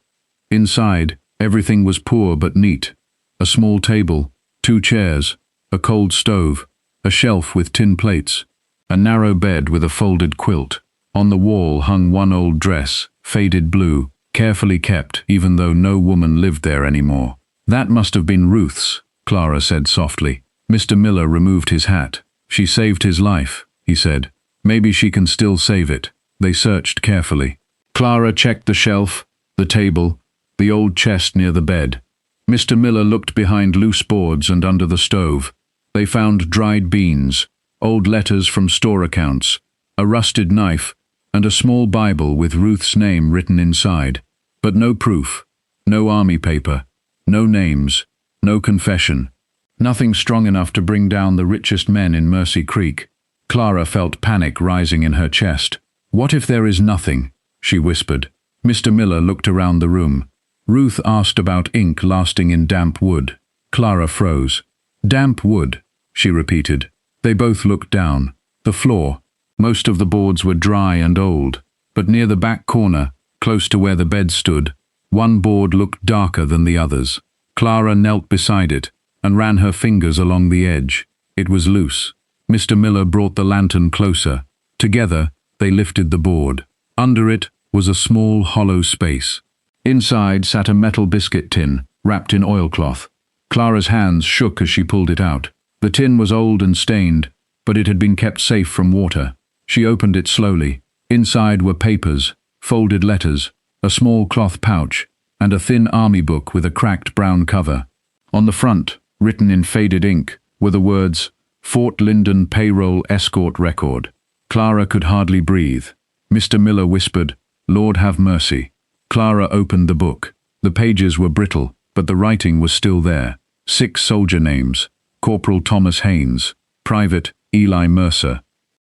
Inside, everything was poor but neat. A small table, 2 chairs, a cold stove, a shelf with tin plates, a narrow bed with a folded quilt. On the wall hung one old dress, faded blue, carefully kept even though no woman lived there anymore. That must have been Ruth's, Clara said softly. Mr. Miller removed his hat. She saved his life, he said. Maybe she can still save it. They searched carefully. Clara checked the shelf, the table, the old chest near the bed. Mr. Miller looked behind loose boards and under the stove. They found dried beans, old letters from store accounts, a rusted knife, and a small Bible with Ruth's name written inside. But no proof, no army paper, no names, no confession. Nothing strong enough to bring down the richest men in Mercy Creek. Clara felt panic rising in her chest. What if there is nothing? She whispered. Mr. Miller looked around the room. Ruth asked about ink lasting in damp wood. Clara froze. Damp wood, she repeated. They both looked down. The floor. Most of the boards were dry and old, but near the back corner, close to where the bed stood, one board looked darker than the others. Clara knelt beside it and ran her fingers along the edge. It was loose. Mr. Miller brought the lantern closer. Together, they lifted the board. Under it was a small hollow space. Inside sat a metal biscuit tin, wrapped in oilcloth. Clara's hands shook as she pulled it out. The tin was old and stained, but it had been kept safe from water. She opened it slowly. Inside were papers, folded letters, a small cloth pouch, and a thin army book with a cracked brown cover. On the front, written in faded ink, were the words, Fort Linden Payroll Escort Record. Clara could hardly breathe. Mr. Miller whispered, Lord have mercy. Clara opened the book. The pages were brittle, but the writing was still there. 6 soldier names. Corporal Thomas Haynes, Private Eli Mercer,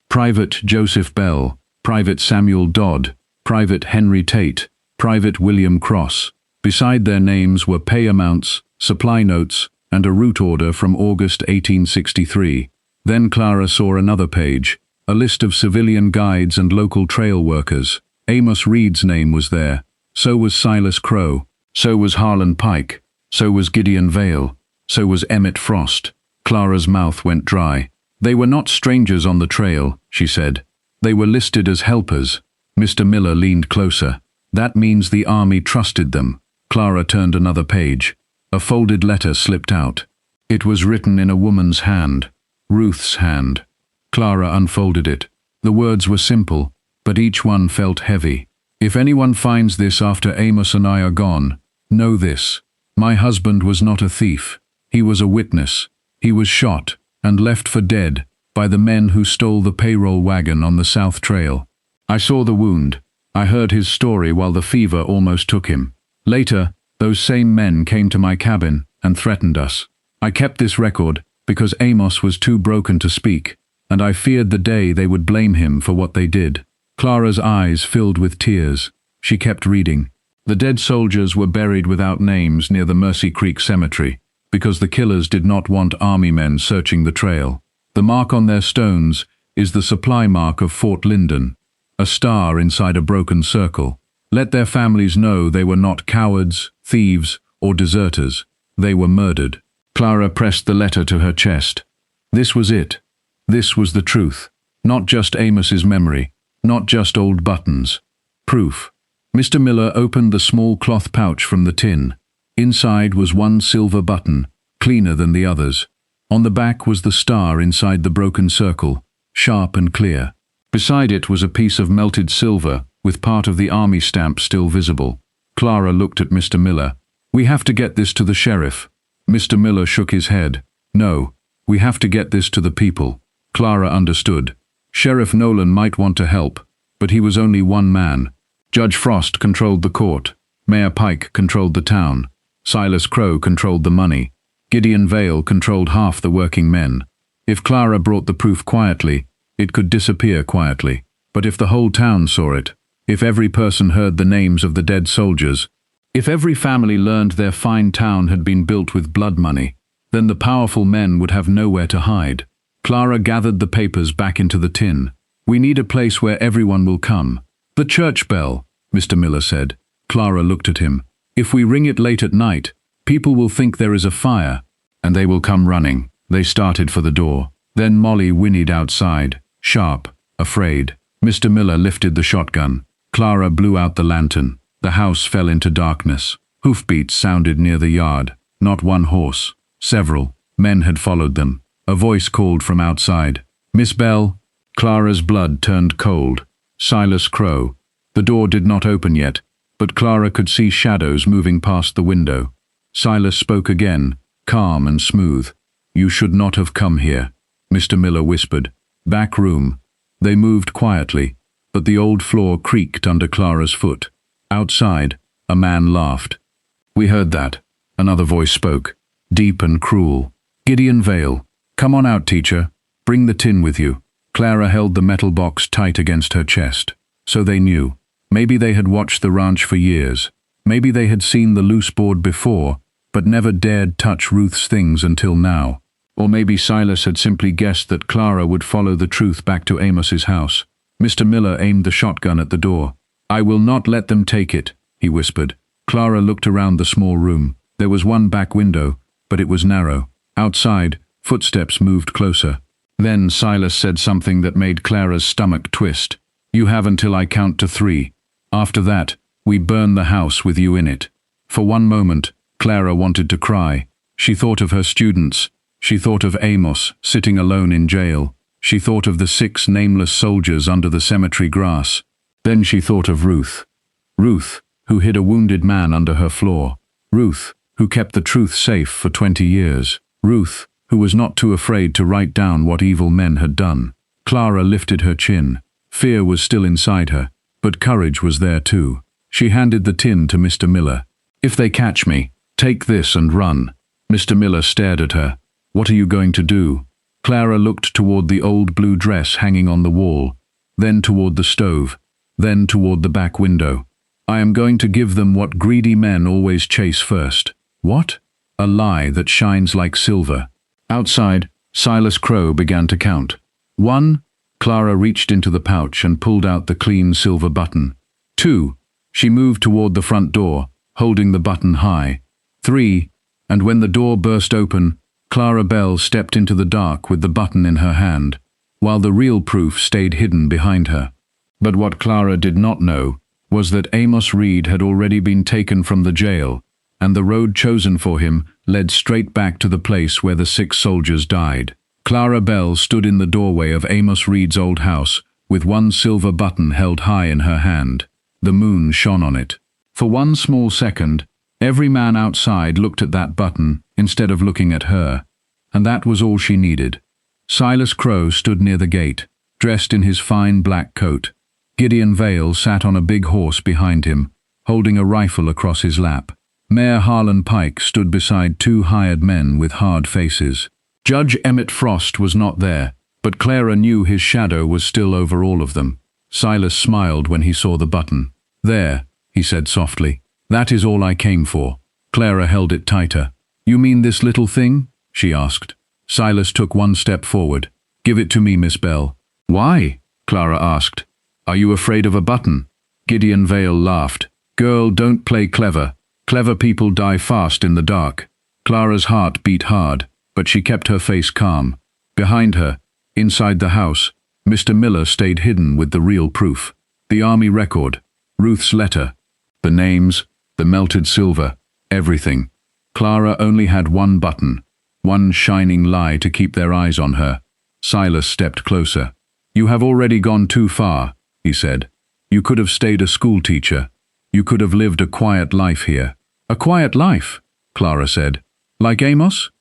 Private Joseph Bell, Private Samuel Dodd, Private Henry Tate, Private William Cross. Beside their names were pay amounts, supply notes, and a route order from August 1863. Then Clara saw another page, a list of civilian guides and local trail workers. Amos Reed's name was there. So was Silas Crow. So was Harlan Pike. So was Gideon Vale. So was Emmett Frost. Clara's mouth went dry. They were not strangers on the trail, she said. They were listed as helpers. Mr. Miller leaned closer. That means the army trusted them. Clara turned another page. A folded letter slipped out. It was written in a woman's hand. Ruth's hand. Clara unfolded it. The words were simple, but each one felt heavy. If anyone finds this after Amos and I are gone, know this. My husband was not a thief. He was a witness. He was shot and left for dead by the men who stole the payroll wagon on the South Trail. I saw the wound. I heard his story while the fever almost took him. Later, those same men came to my cabin and threatened us. I kept this record because Amos was too broken to speak, and I feared the day they would blame him for what they did. Clara's eyes filled with tears. She kept reading. The dead soldiers were buried without names near the Mercy Creek Cemetery, because the killers did not want army men searching the trail. The mark on their stones is the supply mark of Fort Linden, a star inside a broken circle. Let their families know they were not cowards, thieves, or deserters. They were murdered. Clara pressed the letter to her chest. This was it. This was the truth. Not just Amos's memory, not just old buttons. Proof. Mr. Miller opened the small cloth pouch from the tin. Inside was one silver button, cleaner than the others. On the back was the star inside the broken circle, sharp and clear. Beside it was a piece of melted silver, with part of the army stamp still visible. Clara looked at Mr. Miller. We have to get this to the sheriff. Mr. Miller shook his head. No, we have to get this to the people. Clara understood. Sheriff Nolan might want to help, but he was only one man. Judge Frost controlled the court. Mayor Pike controlled the town. Silas Crow controlled the money. Gideon Vale controlled half the working men. If Clara brought the proof quietly, it could disappear quietly. But if the whole town saw it, if every person heard the names of the dead soldiers, if every family learned their fine town had been built with blood money, then the powerful men would have nowhere to hide. Clara gathered the papers back into the tin. We need a place where everyone will come. The church bell, Mr. Miller said. Clara looked at him. If we ring it late at night, people will think there is a fire, and they will come running. They started for the door. Then Molly whinnied outside, sharp, afraid. Mr. Miller lifted the shotgun. Clara blew out the lantern. The house fell into darkness. Hoofbeats sounded near the yard. Not one horse. Several. Men had followed them. A voice called from outside. Miss Bell? Clara's blood turned cold. Silas Crow. The door did not open yet, but Clara could see shadows moving past the window. Silas spoke again, calm and smooth. You should not have come here, Mr. Miller whispered. Back room. They moved quietly, but the old floor creaked under Clara's foot. Outside, a man laughed. We heard that. Another voice spoke, deep and cruel. Gideon Vale. Come on out, teacher. Bring the tin with you. Clara held the metal box tight against her chest. So they knew. Maybe they had watched the ranch for years. Maybe they had seen the loose board before, but never dared touch Ruth's things until now. Or maybe Silas had simply guessed that Clara would follow the truth back to Amos's house. Mr. Miller aimed the shotgun at the door. I will not let them take it, he whispered. Clara looked around the small room. There was one back window, but it was narrow. Outside, footsteps moved closer. Then Silas said something that made Clara's stomach twist. You have until I count to 3. After that, we burn the house with you in it. For one moment, Clara wanted to cry. She thought of her students. She thought of Amos, sitting alone in jail. She thought of the 6 nameless soldiers under the cemetery grass. Then she thought of Ruth. Ruth, who hid a wounded man under her floor. Ruth, who kept the truth safe for 20 years. Ruth, who was not too afraid to write down what evil men had done. Clara lifted her chin. Fear was still inside her, but courage was there too. She handed the tin to Mr. Miller. If they catch me, take this and run. Mr. Miller stared at her. What are you going to do? Clara looked toward the old blue dress hanging on the wall. then toward the stove, then toward the back window. I am going to give them what greedy men always chase first. What? A lie that shines like silver. Outside, Silas Crow began to count. 1. Clara reached into the pouch and pulled out the clean silver button. 2. She moved toward the front door, holding the button high. 3. And when the door burst open, Clara Bell stepped into the dark with the button in her hand, while the real proof stayed hidden behind her. But what Clara did not know was that Amos Reed had already been taken from the jail, and the road chosen for him led straight back to the place where the 6 soldiers died. Clara Bell stood in the doorway of Amos Reed's old house, with one silver button held high in her hand. The moon shone on it. For one small second, every man outside looked at that button instead of looking at her, and that was all she needed. Silas Crow stood near the gate, dressed in his fine black coat. Gideon Vale sat on a big horse behind him, holding a rifle across his lap. Mayor Harlan Pike stood beside 2 hired men with hard faces. Judge Emmett Frost was not there, but Clara knew his shadow was still over all of them. Silas smiled when he saw the button. "There," he said softly. "That is all I came for." Clara held it tighter. "You mean this little thing?" she asked. Silas took 1 step forward. "Give it to me, Miss Bell." "Why?" Clara asked. "Are you afraid of a button?" Gideon Vale laughed. "Girl, don't play clever. Clever people die fast in the dark." Clara's heart beat hard, but she kept her face calm. Behind her, inside the house, Mr. Miller stayed hidden with the real proof. The army record, Ruth's letter, the names, the melted silver, everything. Clara only had 1 button, 1 shining lie to keep their eyes on her. Silas stepped closer. "You have already gone too far," he said. "You could have stayed a school teacher. You could have lived a quiet life here." "A quiet life?" Clara said. "Like Amos?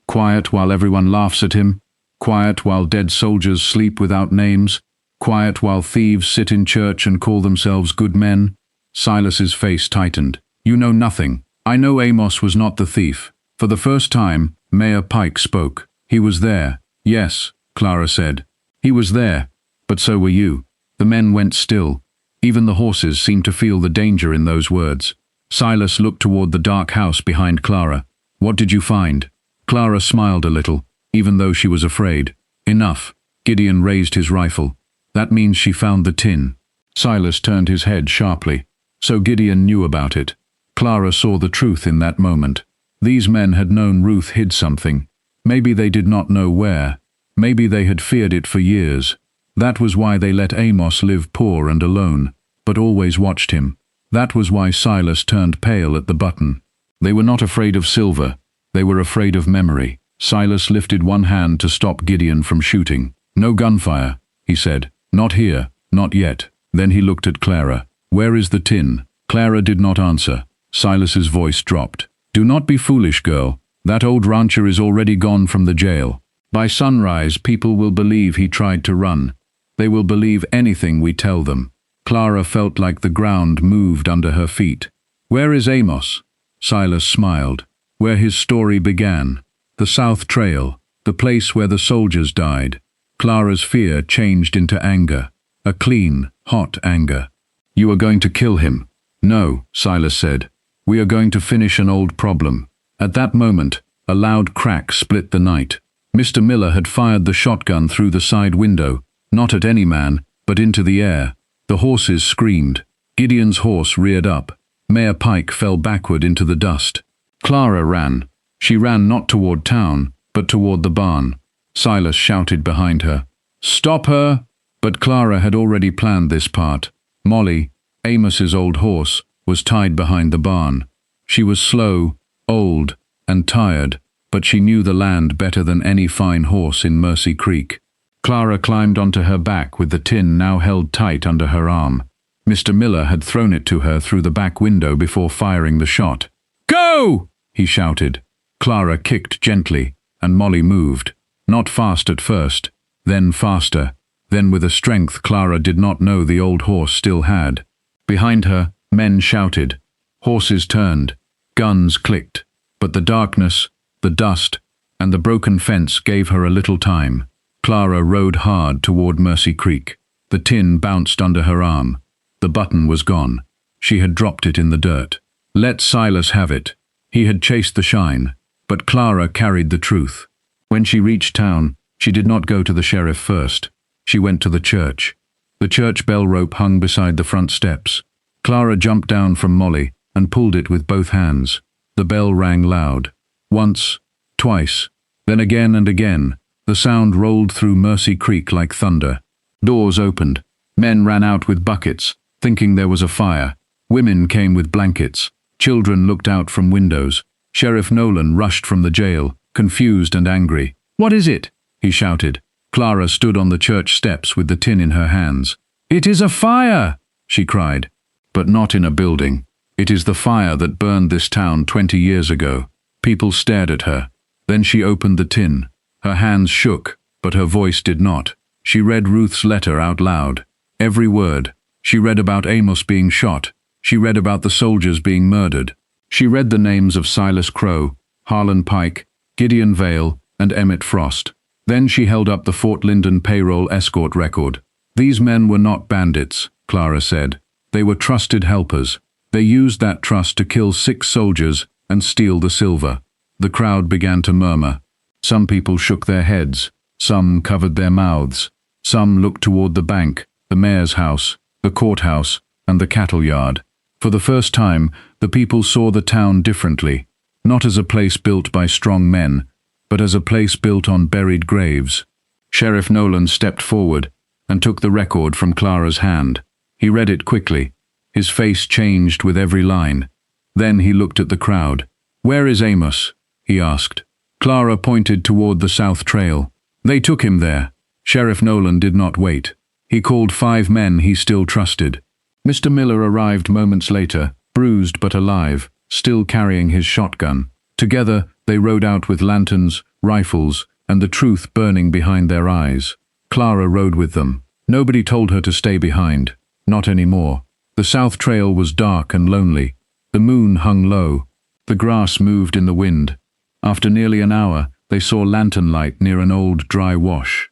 Quiet while everyone laughs at him? Quiet while dead soldiers sleep without names? Quiet while thieves sit in church and call themselves good men?" Silas's face tightened. "You know nothing. I know Amos was not the thief." For the first time, Mayor Pike spoke. "He was there." "Yes," Clara said. "He was there, but so were you." The men went still. Even the horses seemed to feel the danger in those words. Silas looked toward the dark house behind Clara. "What did you find?" Clara smiled a little, even though she was afraid. "Enough." Gideon raised his rifle. "That means she found the tin." Silas turned his head sharply. So Gideon knew about it. Clara saw the truth in that moment. These men had known Ruth hid something. Maybe they did not know where. Maybe they had feared it for years. That was why they let Amos live poor and alone, but always watched him. That was why Silas turned pale at the button. They were not afraid of silver. They were afraid of memory. Silas lifted 1 hand to stop Gideon from shooting. "No gunfire," he said. "Not here, not yet." Then he looked at Clara. "Where is the tin?" Clara did not answer. Silas's voice dropped. "Do not be foolish, girl. That old rancher is already gone from the jail. By sunrise, people will believe he tried to run. They will believe anything we tell them." Clara felt like the ground moved under her feet. "Where is Amos?" Silas smiled. "Where his story began. The South Trail, the place where the soldiers died." Clara's fear changed into anger. A clean, hot anger. "You are going to kill him." "No," Silas said. "We are going to finish an old problem." At that moment, a loud crack split the night. Mr. Miller had fired the shotgun through the side window, not at any man, but into the air. The horses screamed. Gideon's horse reared up. Mayor Pike fell backward into the dust. Clara ran. She ran not toward town, but toward the barn. Silas shouted behind her, "Stop her!" But Clara had already planned this part. Molly, Amos's old horse, was tied behind the barn. She was slow, old, and tired, but she knew the land better than any fine horse in Mercy Creek. Clara climbed onto her back with the tin now held tight under her arm. Mr. Miller had thrown it to her through the back window before firing the shot. "Go!" he shouted. Clara kicked gently, and Molly moved. Not fast at first, then faster, then with a strength Clara did not know the old horse still had. Behind her, men shouted. Horses turned. Guns clicked. But the darkness, the dust, and the broken fence gave her a little time. Clara rode hard toward Mercy Creek. The tin bounced under her arm. The button was gone. She had dropped it in the dirt. Let Silas have it. He had chased the shine, but Clara carried the truth. When she reached town, she did not go to the sheriff first. She went to the church. The church bell rope hung beside the front steps. Clara jumped down from Molly and pulled it with both hands. The bell rang loud. Once, twice, then again and again. The sound rolled through Mercy Creek like thunder. Doors opened. Men ran out with buckets, thinking there was a fire. Women came with blankets. Children looked out from windows. Sheriff Nolan rushed from the jail, confused and angry. "What is it?" he shouted. Clara stood on the church steps with the tin in her hands. "It is a fire!" she cried. "But not in a building. It is the fire that burned this town 20 years ago." People stared at her. Then she opened the tin. Her hands shook, but her voice did not. She read Ruth's letter out loud. Every word. She read about Amos being shot. She read about the soldiers being murdered. She read the names of Silas Crow, Harlan Pike, Gideon Vale, and Emmett Frost. Then she held up the Fort Linden payroll escort record. "These men were not bandits," Clara said. "They were trusted helpers. They used that trust to kill 6 soldiers and steal the silver." The crowd began to murmur. Some people shook their heads. Some covered their mouths. Some looked toward the bank, the mayor's house, the courthouse, and the cattle yard. For the first time, the people saw the town differently, not as a place built by strong men, but as a place built on buried graves. Sheriff Nolan stepped forward and took the record from Clara's hand. He read it quickly. His face changed with every line. Then he looked at the crowd. "Where is Amos?" he asked. Clara pointed toward the South Trail. "They took him there." Sheriff Nolan did not wait. He called 5 men he still trusted. Mr. Miller arrived moments later, bruised but alive, still carrying his shotgun. Together, they rode out with lanterns, rifles, and the truth burning behind their eyes. Clara rode with them. Nobody told her to stay behind. Not anymore. The South Trail was dark and lonely. The moon hung low. The grass moved in the wind. After nearly an hour, they saw lantern light near an old dry wash.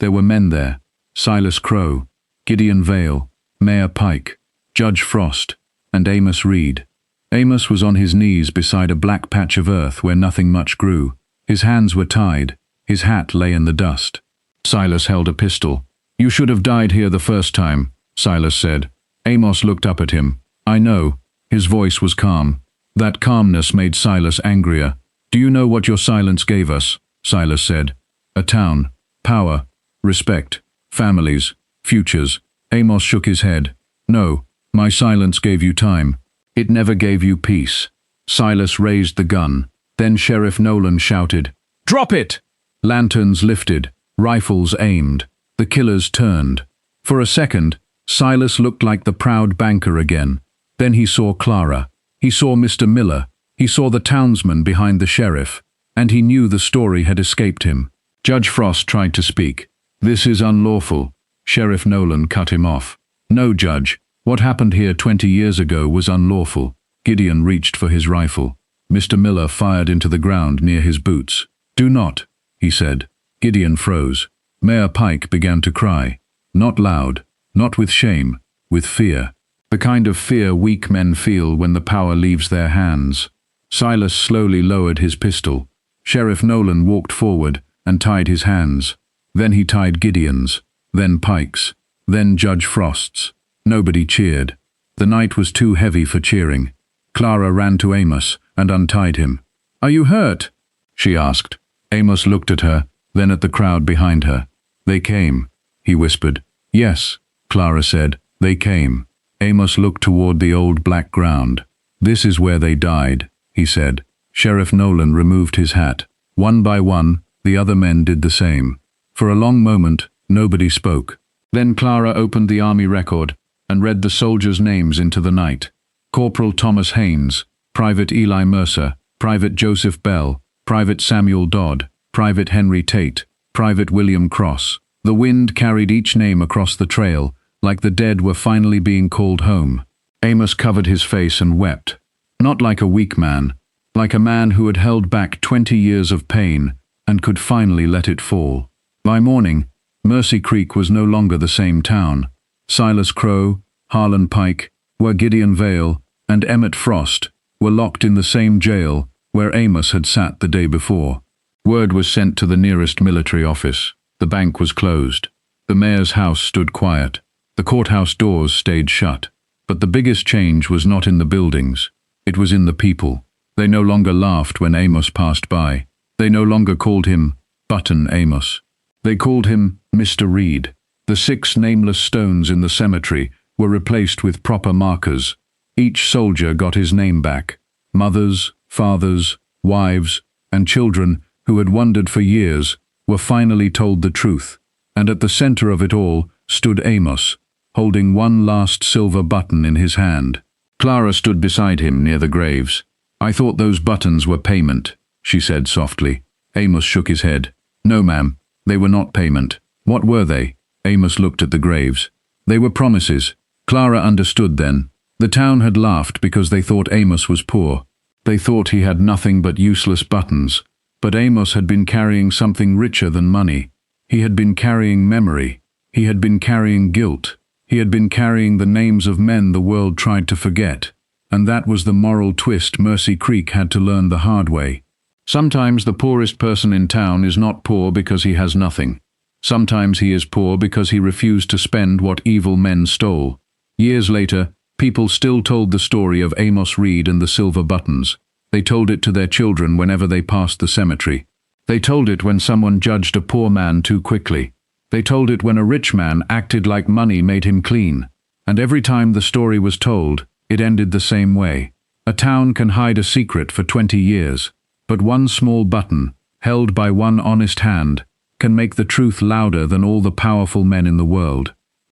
There were men there. Silas Crow, Gideon Vale, Mayor Pike, Judge Frost, and Amos Reed. Amos was on his knees beside a black patch of earth where nothing much grew. His hands were tied. His hat lay in the dust. Silas held a pistol. "You should have died here the first time," Silas said. Amos looked up at him. "I know." His voice was calm. That calmness made Silas angrier. "Do you know what your silence gave us?" Silas said. "A town, power, respect, families, futures." Amos shook his head. "No, my silence gave you time. It never gave you peace." Silas raised the gun. Then Sheriff Nolan shouted, "Drop it!" Lanterns lifted, rifles aimed. The killers turned. For a second, Silas looked like the proud banker again. Then he saw Clara. He saw Mr. Miller. He saw the townsman behind the sheriff. And he knew the story had escaped him. Judge Frost tried to speak. "This is unlawful." Sheriff Nolan cut him off. "No, Judge. What happened here 20 years ago was unlawful." Gideon reached for his rifle. Mr. Miller fired into the ground near his boots. "Do not," he said. Gideon froze. Mayor Pike began to cry. Not loud, not with shame, with fear. The kind of fear weak men feel when the power leaves their hands. Silas slowly lowered his pistol. Sheriff Nolan walked forward and tied his hands. Then he tied Gideon's, then Pike's, then Judge Frost's. Nobody cheered. The night was too heavy for cheering. Clara ran to Amos and untied him. "Are you hurt?" she asked. Amos looked at her, then at the crowd behind her. "They came," he whispered. "Yes," Clara said, "they came." Amos looked toward the old black ground. "This is where they died," he said. Sheriff Nolan removed his hat. One by one, the other men did the same. For a long moment, nobody spoke. Then Clara opened the army record and read the soldiers' names into the night. Corporal Thomas Haynes, Private Eli Mercer, Private Joseph Bell, Private Samuel Dodd, Private Henry Tate, Private William Cross. The wind carried each name across the trail, like the dead were finally being called home. Amos covered his face and wept. Not like a weak man, like a man who had held back 20 years of pain and could finally let it fall. By morning, Mercy Creek was no longer the same town. Silas Crow, Harlan Pike, where Gideon Vale, and Emmett Frost were locked in the same jail where Amos had sat the day before. Word was sent to the nearest military office. The bank was closed. The mayor's house stood quiet. The courthouse doors stayed shut. But the biggest change was not in the buildings. It was in the people. They no longer laughed when Amos passed by. They no longer called him Button Amos. They called him Mr. Reed. The 6 nameless stones in the cemetery were replaced with proper markers. Each soldier got his name back. Mothers, fathers, wives, and children who had wondered for years were finally told the truth. And at the center of it all stood Amos, holding one last silver button in his hand. Clara stood beside him near the graves. "I thought those buttons were payment," she said softly. Amos shook his head. "No, ma'am, they were not payment." "What were they?" Amos looked at the graves. "They were promises." Clara understood then. The town had laughed because they thought Amos was poor. They thought he had nothing but useless buttons. But Amos had been carrying something richer than money. He had been carrying memory. He had been carrying guilt. He had been carrying the names of men the world tried to forget. And that was the moral twist Mercy Creek had to learn the hard way. Sometimes the poorest person in town is not poor because he has nothing. Sometimes he is poor because he refused to spend what evil men stole. Years later, people still told the story of Amos Reed and the silver buttons. They told it to their children whenever they passed the cemetery. They told it when someone judged a poor man too quickly. They told it when a rich man acted like money made him clean. And every time the story was told, it ended the same way. A town can hide a secret for 20 years, but one small button, held by one honest hand, can make the truth louder than all the powerful men in the world.